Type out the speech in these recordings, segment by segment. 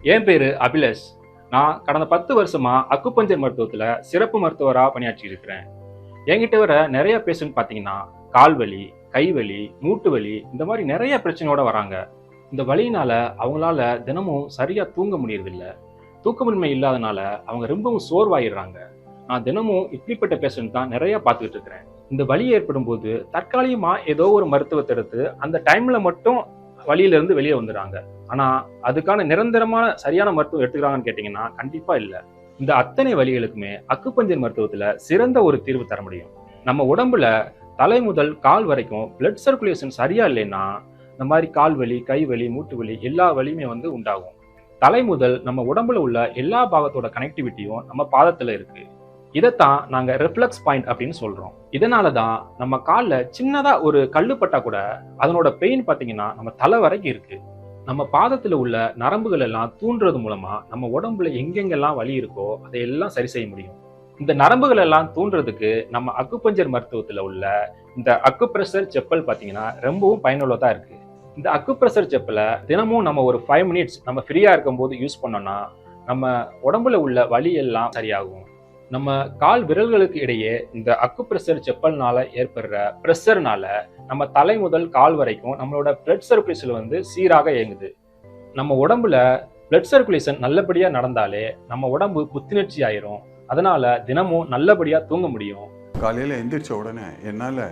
என் பேரு அபிலேஷ். நான் கடந்த 10 வருஷமா அக்குபஞ்சர் மருத்துவத்துல சிறப்பு மருத்துவரா பணியாற்றி இருக்கிறேன். என்கிட்ட வர நிறைய பேஷண்ட் பாத்தீங்கன்னா கால் வலி, கை வலி, மூட்டு வலி இந்த மாதிரி நிறைய பிரச்சனையோட வராங்க. இந்த வலியினால அவங்களால தினமும் சரியா தூங்க முடியறதில்ல. தூக்கமின்மை இல்லாதனால அவங்க ரொம்பவும் சோர்வாயிடுறாங்க. நான் தினமும் இப்படிப்பட்ட பேஷண்ட் தான் நிறைய பார்த்துக்கிட்டு இருக்கிறேன். இந்த வலி ஏற்படும் போது தற்காலிகமா ஏதோ ஒரு மருத்துவத்தை எடுத்து அந்த டைம்ல மட்டும் வலியில இருந்து வெளியே வந்துடுறாங்க. ஆனா அதுக்கான நிரந்தரமான சரியான மருத்துவம் எடுத்துக்கிறாங்கன்னு கேட்டீங்கன்னா கண்டிப்பா இல்ல. இந்த அத்தனை வலிகளுக்குமே அக்குபஞ்சர் மருத்துவத்துல சிறந்த ஒரு தீர்வு தர முடியும். நம்ம உடம்புல தலை முதல் கால் வரைக்கும் பிளட் சர்க்குலேஷன் சரியா இல்லைன்னா இந்த மாதிரி கால் வலி, கை வலி, மூட்டு வலி எல்லா வலியுமே உண்டாகும். தலை முதல் நம்ம உடம்புல உள்ள எல்லா பாகத்தோட கனெக்டிவிட்டியும் நம்ம பாதத்துல இருக்கு. இதைத்தான் நாங்க ரிஃப்ளெக்ஸ் பாயிண்ட் அப்படின்னு சொல்றோம். இதனாலதான் நம்ம கால்ல சின்னதா ஒரு கல்லு பட்டா கூட அதனோட பெயின் பாத்தீங்கன்னா நம்ம தலை வரைக்கும் இருக்கு. நம்ம பாதத்துல உள்ள நரம்புகள் எல்லாம் தூண்டுறது மூலமா நம்ம உடம்புல எங்கெங்கெல்லாம் வலி இருக்கோ அதையெல்லாம் சரி செய்ய முடியும். இந்த நரம்புகள் எல்லாம் தூண்டுறதுக்கு நம்ம அக்குபஞ்சர் மருத்துவத்துல உள்ள இந்த அக்குப்ரெஷர் செப்பல் பாத்தீங்கன்னா ரொம்பவும் பயனுள்ளதா இருக்கு. இந்த அக்குப்ரெஷர் செப்பலை தினமும் நம்ம ஒரு 5 மினிட்ஸ் நம்ம ஃப்ரீயா இருக்கும் போது யூஸ் பண்ணோம்னா நம்ம உடம்புல உள்ள வலி எல்லாம் சரியாகும். நம்ம கால் விரல்களுக்கு இடையே இந்த அக்குப்ரெஷர் செப்பல்னால ஏற்படுற பிரஷர்னால நம்ம தலை முதல் கால் வரைக்கும் நம்மளோட பிளட் சர்க்குலேஷன் சீராக இயங்குது. நம்ம உடம்புல பிளட் சர்க்குலேஷன் நல்லபடியா நடந்தாலே நம்ம உடம்பு புத்துணர்ச்சி ஆயிரும். அதனால தினமும் நல்லபடியா தூங்க முடியும். காலையில் எந்திரிச்ச உடனே என்னால்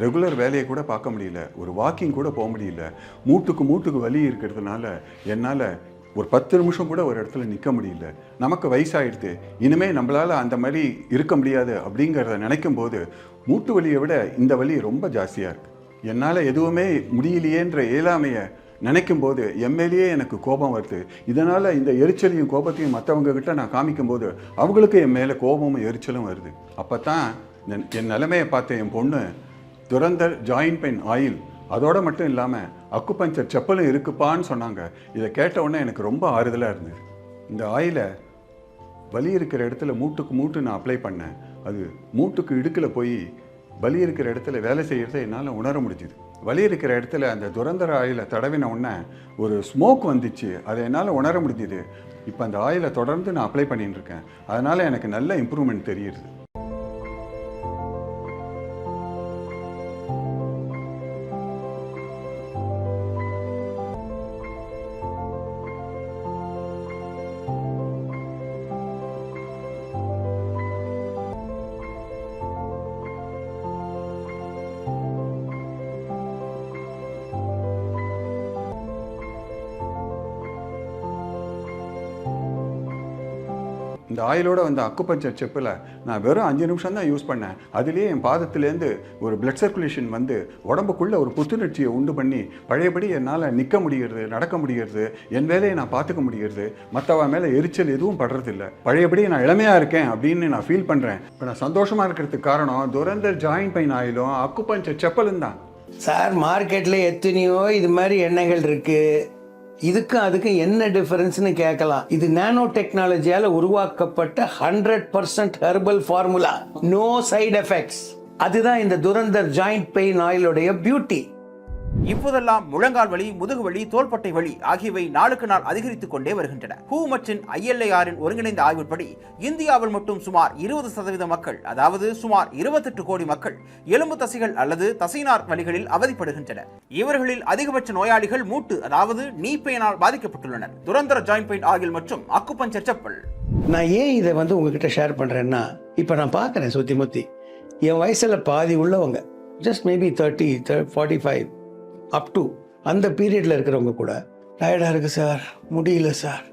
ரெகுலர் வேலையை கூட பார்க்க முடியல, ஒரு வாக்கிங் கூட போக முடியல. மூட்டுக்கு வலி இருக்கிறதுனால என்னால் ஒரு 10 நிமிஷம் கூட ஒரு இடத்துல நிற்க முடியல. நமக்கு வயசாகிடுது, இனிமேல் நம்மளால் அந்த மாதிரி இருக்க முடியாது அப்படிங்கிறத நினைக்கும் போது மூட்டு வலியை விட இந்த வலி ரொம்ப ஜாஸ்தியாக இருக்குது. என்னால் எதுவுமே முடியலையேன்ற இயலாமையை நினைக்கும் போது எம்எல்ஏ எனக்கு கோபம் வருது. இதனால் இந்த எரிச்சலையும் கோபத்தையும் மற்றவங்க கிட்ட நான் காமிக்கும் போது அவங்களுக்கு என் மேலே கோபமும் எரிச்சலும் வருது. அப்போ தான் என் நிலைமையை பார்த்த என் பொண்ணு துரந்தர் ஜாயின்ட் பெயின் ஆயில், அதோட மட்டும் இல்லாமல் அக்குபஞ்சர் செப்பலும் இருக்குப்பான்னு சொன்னாங்க. இதை கேட்ட உடனே எனக்கு ரொம்ப ஆறுதலாக இருந்தது. இந்த ஆயிலை வலி இருக்கிற இடத்துல மூட்டு நான் அப்ளை பண்ணேன். அது மூட்டுக்கு இடுக்கில் போய் வலி இருக்கிற இடத்துல வேலை செய்கிறத என்னால் உணர முடிஞ்சுது. வலி இருக்கிற இடத்துல அந்த துரந்தர ஆயிலை தடவின உடனே ஒரு ஸ்மோக் வந்துச்சு, அதை என்னால் உணர முடிஞ்சுது. இப்போ அந்த ஆயிலை தொடர்ந்து நான் அப்ளை பண்ணிட்டு இருக்கேன். அதனால் எனக்கு நல்ல இம்ப்ரூவ்மெண்ட் தெரியுது. இந்த ஆயிலோட வந்த அக்குபஞ்சர் செப்பில் நான் வெறும் 5 நிமிஷம் தான் யூஸ் பண்ணேன். அதுலேயே என் பாதத்துலேருந்து ஒரு பிளட் சர்க்குலேஷன் உடம்புக்குள்ளே ஒரு புத்துணர்ச்சியை உண்டு பண்ணி பழையபடி என்னால் நிற்க முடிகிறது, நடக்க முடிகிறது, என் வேலையை நான் பார்த்துக்க முடிகிறது. மற்றவ மேலே எரிச்சல் எதுவும் படுறதில்ல. பழையபடி நான் இளமையாக இருக்கேன் அப்படின்னு நான் ஃபீல் பண்ணுறேன். இப்போ நான் சந்தோஷமாக இருக்கிறதுக்கு காரணம் துரந்தர் ஜாயின்ட் பெயின் ஆயிலும் அக்குபஞ்சர் செப்பலும் தான். சார், மார்க்கெட்டில் எத்தனையோ இது மாதிரி எண்ணெய்கள் இருக்குது. இதுக்கும் அதுக்கும் என்ன டிஃபரன்ஸ்னு கேட்கலாம். இது நானோ டெக்னாலஜியால் உருவாக்கப்பட்ட 100% herbal formula, no side effects. அதுதான் இந்த துரந்தர் ஜாயிண்ட் பெயின் ஆயிலுடைய பியூட்டி. இப்போதெல்லாம் முழங்கால் வலி, முதுகு வலி, தோள்பட்டை வலி ஆகியவை நாளுக்கு நாள் அதிகரித்துக் கொண்டே வருகின்றன. ஹூ மற்றும் ILARின் ஒருங்கிணைந்த ஆய்வுப்படி இந்தியாவில் மட்டும் சுமார் 20% மக்கள், அதாவது சுமார் 28 கோடி மக்கள் எலும்பு தசைகள் அல்லது தசைநார் வலிகளில் அவதிப்படுகின்றனர். இவர்களில் அதிகபட்ச நோயாளிகள் மூட்டு, அதாவது நீ பெயினால் பாதிக்கப்பட்டுள்ளனர். துரந்தர ஜாயிண்ட் பெயின் ஆயில் மற்றும் அக்குபஞ்சர் செப்பல். நான் ஏன் இதை உங்ககிட்ட ஷேர் பண்றேன்னா, இப்போ நான் பார்க்குறேன் சுத்தி முத்தி என் வயசுல பாதி உள்ளவங்க, ஜஸ்ட் மேபி 30, 45 அப் டு அந்த பீரியடில் இருக்கிறவங்க கூட டயர்டாக இருக்குது சார், முடியல சார்,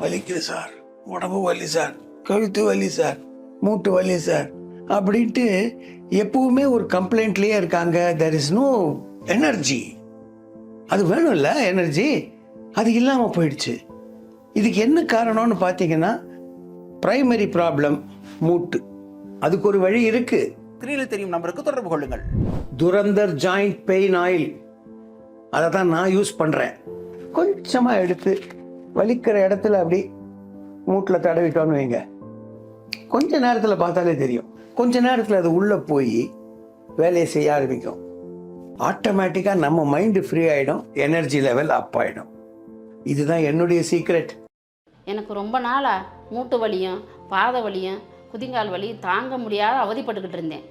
வலிக்குது சார், உடம்பு வலி சார், கழுத்து வலி சார், மூட்டு வலி சார் அப்படின்ட்டு எப்பவுமே ஒரு கம்ப்ளைண்ட்லேயே இருக்காங்க. There is no energy. அது வேணும்ல எனர்ஜி, அது இல்லாமல் போயிடுச்சு. இதுக்கு என்ன காரணம்னு பார்த்தீங்கன்னா பிரைமரி ப்ராப்ளம் மூட்டு. அதுக்கு ஒரு வழி இருக்கு. திரையில் தெரியும் நம்பருக்கு தொடர்பு கொள்ளுங்கள். துரந்தர் ஜாயிண்ட் பெயின் ஆயில், அதை தான் நான் யூஸ் பண்ணுறேன். கொஞ்சமாக எடுத்து வலிக்கிற இடத்துல அப்படி மூட்டில் தடவிட்டோன்னு வைங்க, கொஞ்ச நேரத்தில் பார்த்தாலே தெரியும். கொஞ்ச நேரத்தில் அது உள்ளே போய் வேலையை செய்ய ஆரம்பிக்கும். ஆட்டோமேட்டிக்காக நம்ம மைண்டு ஃப்ரீ ஆகிடும், எனர்ஜி லெவல் அப் ஆகிடும். இதுதான் என்னுடைய சீக்ரெட். எனக்கு ரொம்ப நாளாக மூட்டு வலியும் பாத வலியும் குதிங்கால் வலியும் தாங்க முடியாத அவதிப்பட்டுக்கிட்டு இருந்தேன்.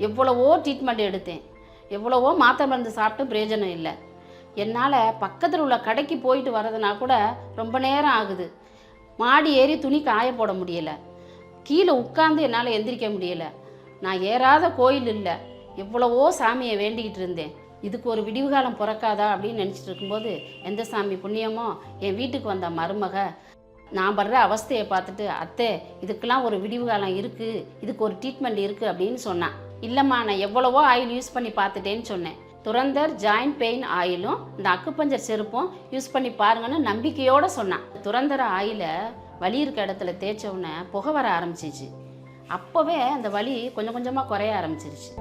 எவ்வளவோ ட்ரீட்மெண்ட் எடுத்தேன், எவ்வளவோ மாத்திரை மருந்து சாப்பிட்டு பிரயோஜனம் இல்லை. என்னால் பக்கத்தில் உள்ள கடைக்கு போயிட்டு வரதுனா கூட ரொம்ப நேரம் ஆகுது. மாடி ஏறி துணி காய போட முடியலை, கீழே உட்காந்து என்னால் எந்திரிக்க முடியலை. நான் ஏறாத கோயில் இல்லை. எவ்வளவோ சாமியை வேண்டிக்கிட்டு இருந்தேன். இதுக்கு ஒரு விடிவு காலம் பிறக்காதா அப்படின்னு நினச்சிட்டு இருக்கும்போது எந்த சாமி புண்ணியமோ என் வீட்டுக்கு வந்த மருமக நான் படுற அவஸ்தையை பார்த்துட்டு, அத்தை இதுக்கெல்லாம் ஒரு விடிவு காலம் இருக்குது, இதுக்கு ஒரு ட்ரீட்மெண்ட் இருக்குது அப்படின்னு சொன்னான். இல்லைம்மா, நான் எவ்வளவோ ஆயில் யூஸ் பண்ணி பார்த்துட்டேன்னு சொன்னேன். துரந்தர் ஜாயிண்ட் பெயின் ஆயிலும் இந்த அக்குபஞ்சர் செருப்பும் யூஸ் பண்ணி பாருங்கன்னு நம்பிக்கையோடு சொன்னான். துரந்தர ஆயிலை வலி இருக்க இடத்துல தேய்ச்ச உடனே புகை வர ஆரம்பிச்சிச்சு. அப்போவே அந்த வலி கொஞ்சம் கொஞ்சமாக குறைய ஆரம்பிச்சிருச்சு.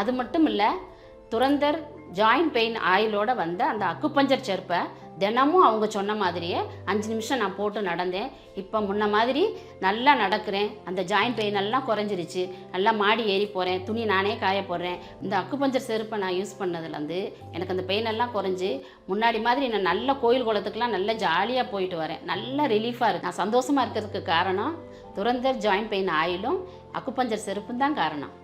அது மட்டும் இல்லை, துரந்தர் ஜாயிண்ட் பெயின் ஆயிலோடு வந்த அந்த அக்குபஞ்சர் செருப்பை தினமும் அவங்க சொன்ன மாதிரியே 5 நிமிஷம் நான் போட்டு நடந்தேன். இப்போ முன்ன மாதிரி நல்லா நடக்கிறேன். அந்த ஜாயிண்ட் பெயின் எல்லாம் குறைஞ்சிருச்சு. நல்லா மாடி ஏறி போகிறேன், துணி நானே காய போடுறேன். இந்த அக்குபஞ்சர் செருப்பை நான் யூஸ் பண்ணதுலேருந்து எனக்கு அந்த பெயின் எல்லாம் குறைஞ்சி முன்னாடி மாதிரி நான் நல்ல கோயில் குளத்துக்கெலாம் நல்லா ஜாலியாக போயிட்டு வரேன். நல்ல ரிலீஃபாக இருக்குது. நான் சந்தோஷமாக இருக்கிறதுக்கு காரணம் துரந்தர் ஜாயிண்ட் பெயின் ஆயிலும் அக்குபஞ்சர் செருப்பும் தான் காரணம்.